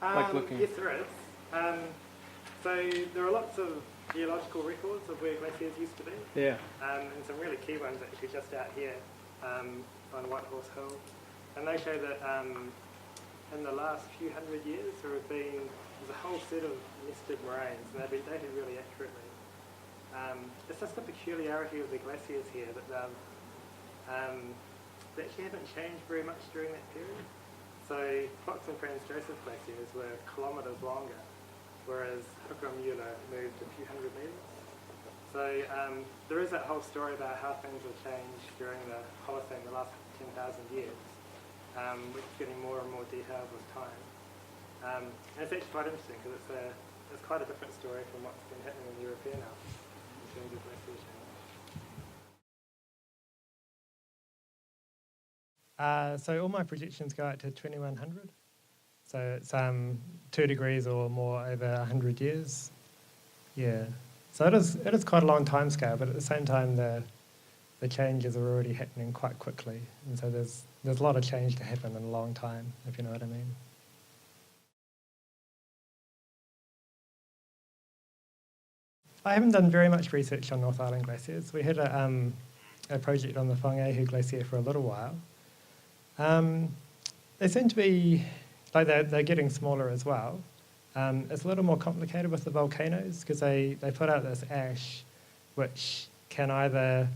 Yes, there is. So there are lots of geological records of where glaciers used to be. Yeah. And some really key ones actually just out here on White Horse Hill. And they show that in the last few hundred years there's a whole set of nested moraines, and they've been dated really accurately. It's just a peculiarity of the glaciers here that they actually haven't changed very much during that period. So Fox and Franz Joseph glaciers were kilometres longer, whereas Hooker and Mueller moved a few hundred metres. So there is that whole story about how things have changed during the Holocene, the last 10,000 years, which is getting more and more detailed with time. And it's actually quite interesting because it's quite a different story from what's been happening in Europe here now in terms of glacier change. So all my projections go out to 2100. So it's 2 degrees or more over 100 years. Yeah. So it is quite a long time scale, but at the same time the changes are already happening quite quickly. And so there's a lot of change to happen in a long time, if you know what I mean. I haven't done very much research on North Island glaciers. We had a project on the Whangehu Glacier for a little while. They seem to be, like they're getting smaller as well. It's a little more complicated with the volcanoes because they put out this ash which can either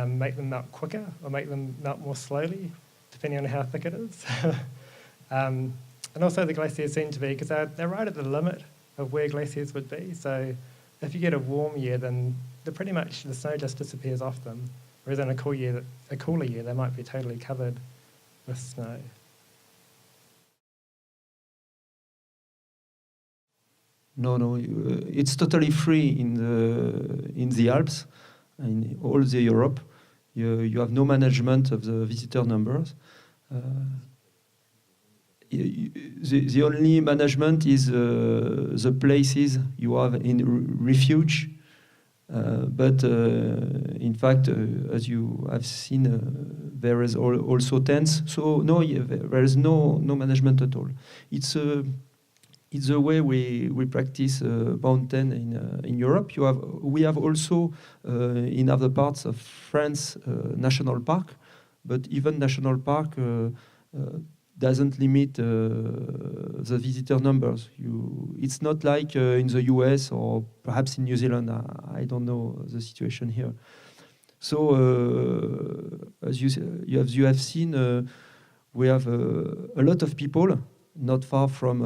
make them melt quicker or make them melt more slowly, depending on how thick it is. And also the glaciers seem to be, because they're right at the limit of where glaciers would be. So if you get a warm year, then pretty much the snow just disappears off them. Whereas in a cooler year, they might be totally covered with snow. No, it's totally free in the Alps, in all the Europe. You have no management of the visitor numbers. The only management is the places you have in refuge. But in fact, as you have seen, there is also tents. So no, there is no management at all. It's the way we practice mountain in Europe. We have also in other parts of France national park, but even national park doesn't limit the visitor numbers. It's not like in the US or perhaps in New Zealand. I don't know the situation here. So as you have seen, we have a lot of people not far from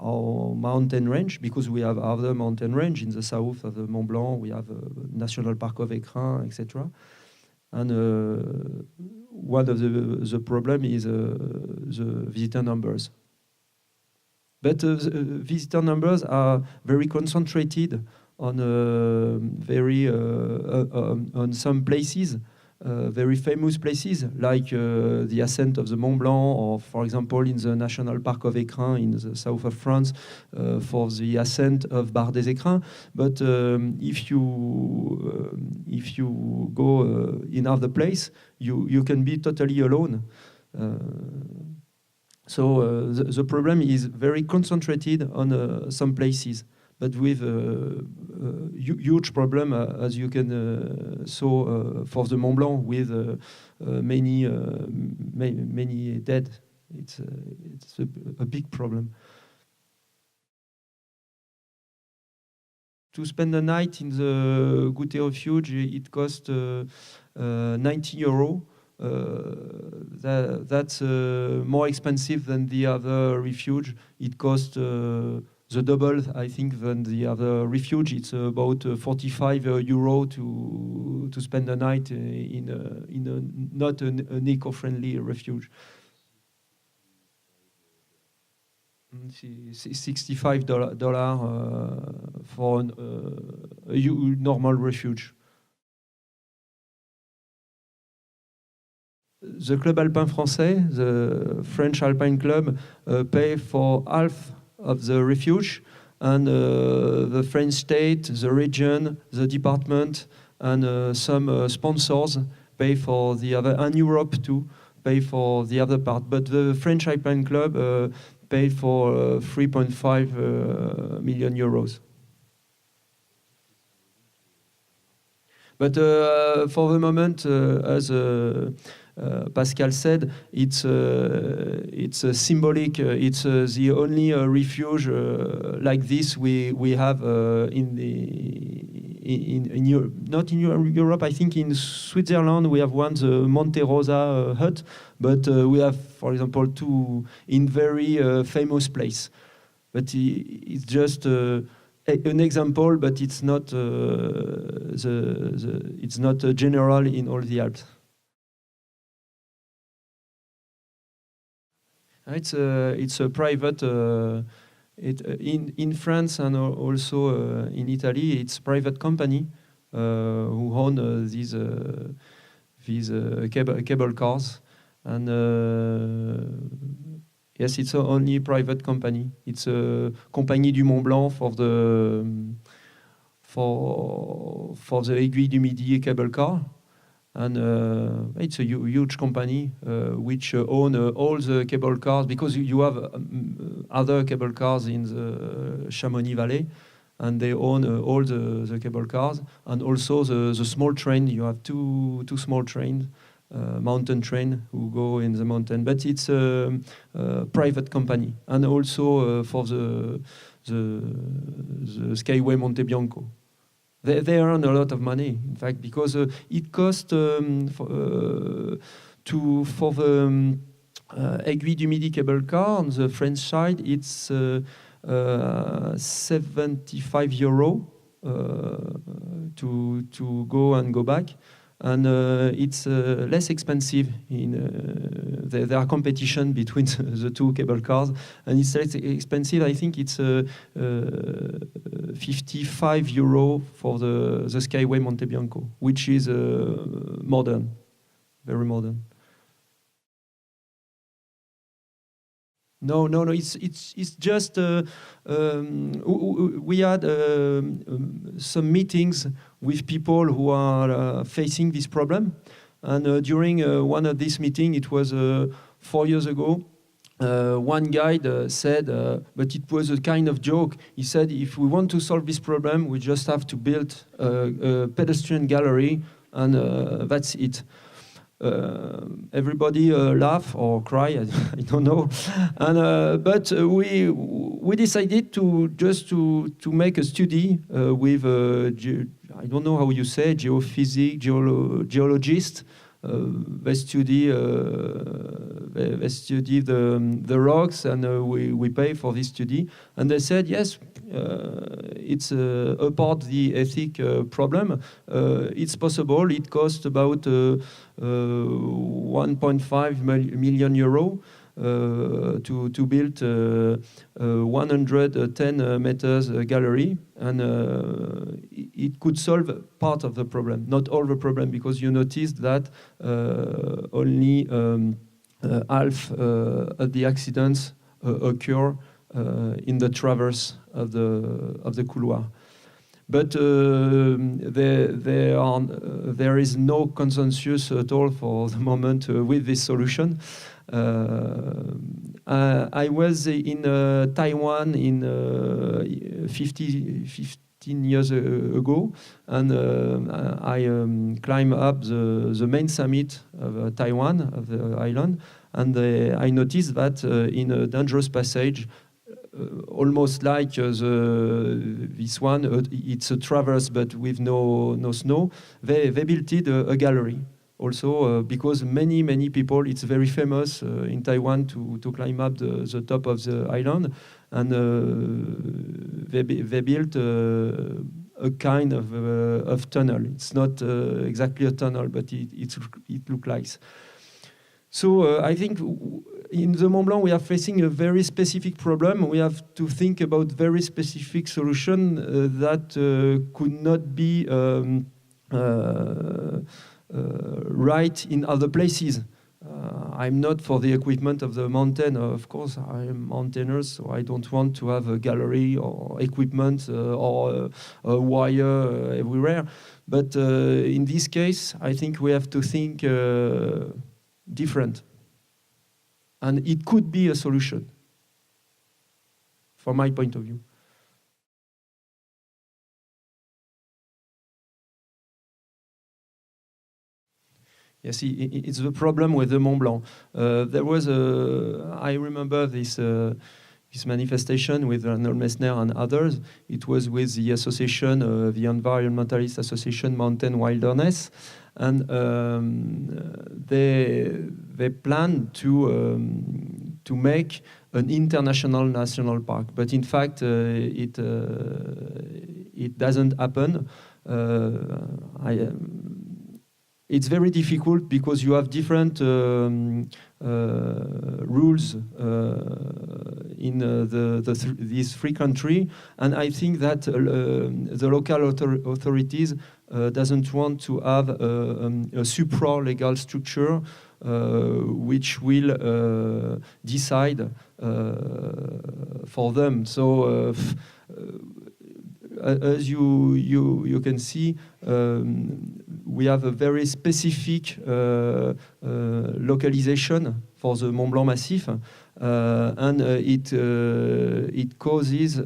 our mountain range, because we have other mountain range in the south of the Mont Blanc. We have National Park of Écrins, etc. And one of the problem is the visitor numbers. But visitor numbers are very concentrated on on some places, very famous places, like the ascent of the Mont Blanc, or for example in the National Park of Écrins in the south of France for the ascent of Bar des Écrins. But if you go in other place, you can be totally alone. So the problem is very concentrated on some places, but with a huge problem, as you can saw for the Mont Blanc, with many dead. It's a big problem. To spend the night in the Goûter Refuge, it costs 90 euro. That's more expensive than the other refuge. It costs the double, I think, than the other refuge. It's about 45 euro to spend the night in a not an eco-friendly refuge. $65 for a normal refuge. The Club Alpin Français, the French Alpine Club, pay for half of the refuge, and the French state, the region, the department, and some sponsors pay for the other, and Europe too, pay for the other part. But the French Alpine Club paid for 3.5 million euros. But for the moment, as Pascal said, it's symbolic. It's the only refuge like this we have in Europe. Not in Europe, I think in Switzerland we have one, the Monte Rosa hut, but we have, for example, two in very famous place. But it's just an example, but it's not it's not general in all the Alps. It's a private. In France and also in Italy, it's a private company who own these cable cars, and yes, it's only a private company. It's a Compagnie du Mont Blanc for the Aiguille du Midi cable car. And it's a huge company which own all the cable cars, because you have other cable cars in the Chamonix Valley, and they own all the cable cars, and also the small train. You have two small trains, mountain train who go in the mountain. But it's a private company, and also for the Skyway Monte Bianco. They earn a lot of money, in fact, because it costs for the Aiguille du Midi cable car on the French side, it's 75 euro to go and go back, and it's less expensive. There are competition between the two cable cars, and it's less expensive. I think it's 55 euro for the Skyway Monte Bianco, which is modern, very modern. No. It's just we had some meetings with people who are facing this problem, and during one of these meetings, it was 4 years ago. One guide said, but it was a kind of joke. He said, if we want to solve this problem, we just have to build a pedestrian gallery, and that's it. Everybody laugh or cry, I don't know. And but we decided to make a study with I don't know how you say, geologist. They study the rocks, and we pay for this study. And they said, yes, it's apart the ethic problem, it's possible. It costs about 1.5 million euro to build 110 meters half, and it could solve part of the problem, not all the problem, because you noticed that only half of the accidents occur in the traverse of the couloir. But there is no consensus at all for the moment with this solution. I was in Taiwan in 15 years ago, and I climbed up the main summit of Taiwan, of the island, and I noticed that in a dangerous passage, almost like this one, it's a traverse but with no snow, they built it a gallery. Also, because many people, it's very famous in Taiwan to climb up the top of the island, and they built a kind of tunnel. It's not exactly a tunnel, but it looks like. So I think in the Mont Blanc we are facing a very specific problem. We have to think about very specific solution that could not be right in other places. I'm not for the equipment of the mountain. Of course, I am mountaineer, so I don't want to have a gallery or equipment or a wire everywhere. But in this case, I think we have to think different. And it could be a solution. from my point of view. Yes, it's the problem with the Mont Blanc. There was I remember this manifestation with Arnold Messner and others. It was with the association, the Environmentalist Association Mountain Wilderness, and they planned to make an international national park, but in fact it doesn't happen. It's very difficult because you have different rules in these three countries, and I think that the local authorities doesn't want to have a supra-legal structure which will decide for them. So as you can see, we have a very specific localization for the Mont Blanc Massif, and it causes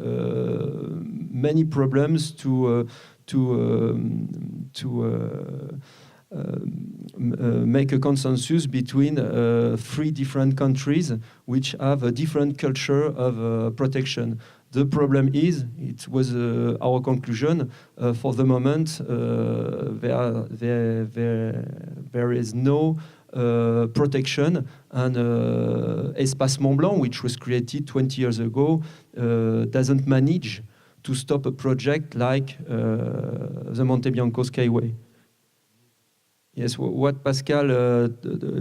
many problems to make a consensus between three different countries which have a different culture of protection. The problem is, it was our conclusion, for the moment there is no protection, and Espace Mont Blanc, which was created 20 years ago, doesn't manage to stop a project like the Monte Bianco Skyway. Yes, what Pascal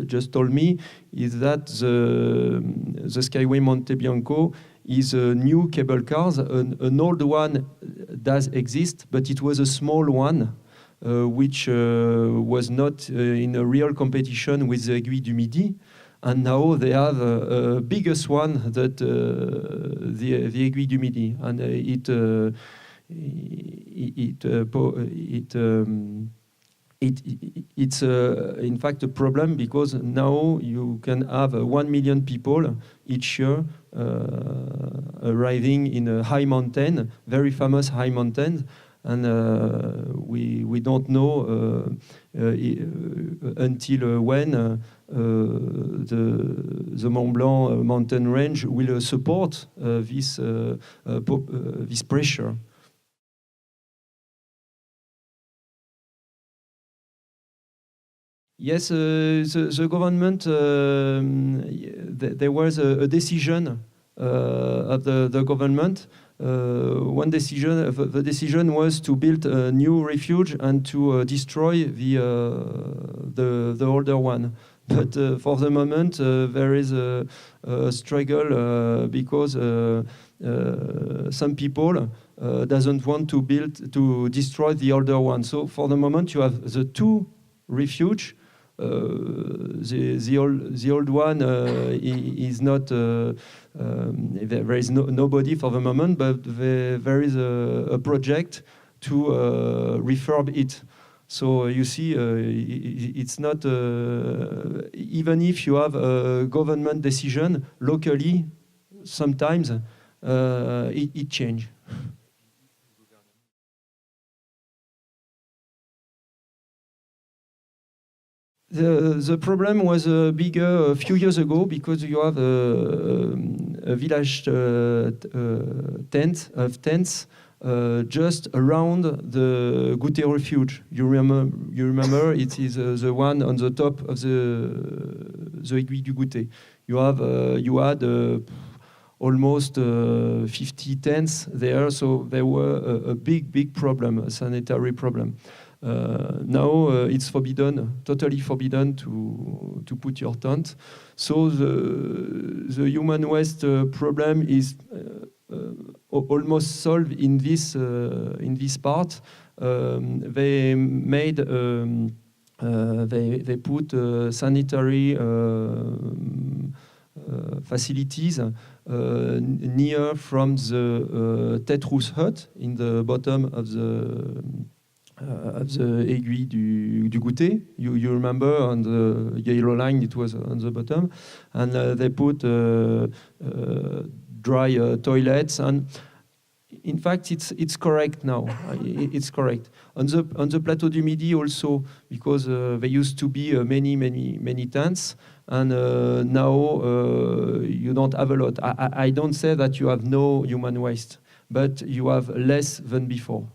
just told me is that the Skyway Monte Bianco is a new cable car. An old one does exist, but it was a small one, which was not in a real competition with the Aiguille du Midi. And now they have a biggest one that the Aiguille du Midi, and it's in fact a problem, because now you can have 1 million people each year arriving in a high mountain, very famous high mountain, and we don't know until when the Mont Blanc mountain range will support this pressure. Yes, the government, there was a decision of the government. One decision, the decision was to build a new refuge and to destroy the older one. But for the moment, there is a struggle because some people doesn't want to destroy the older one. So for the moment, you have the two refuge. The old one is not. There is nobody for the moment, but there is a project to refurb it. So you see, it's not even if you have a government decision locally, sometimes it changes. The problem was bigger a few years ago, because you have a village tents just around the Goûter refuge. You remember it is the one on the top of the Aiguille du Goûter. You had almost 50 tents there, so there were a big problem, a sanitary problem. Now it's forbidden, totally forbidden to put your tent. So the human waste problem is almost solved in this part. They made they put sanitary facilities near from the Tête Rousse hut in the bottom of the Aiguille du Goûter. You remember on the yellow line, it was on the bottom, and they put dry toilets. And in fact, it's correct now. It's correct. On the Plateau du Midi also, because there used to be many tents, and now you don't have a lot. I don't say that you have no human waste, but you have less than before.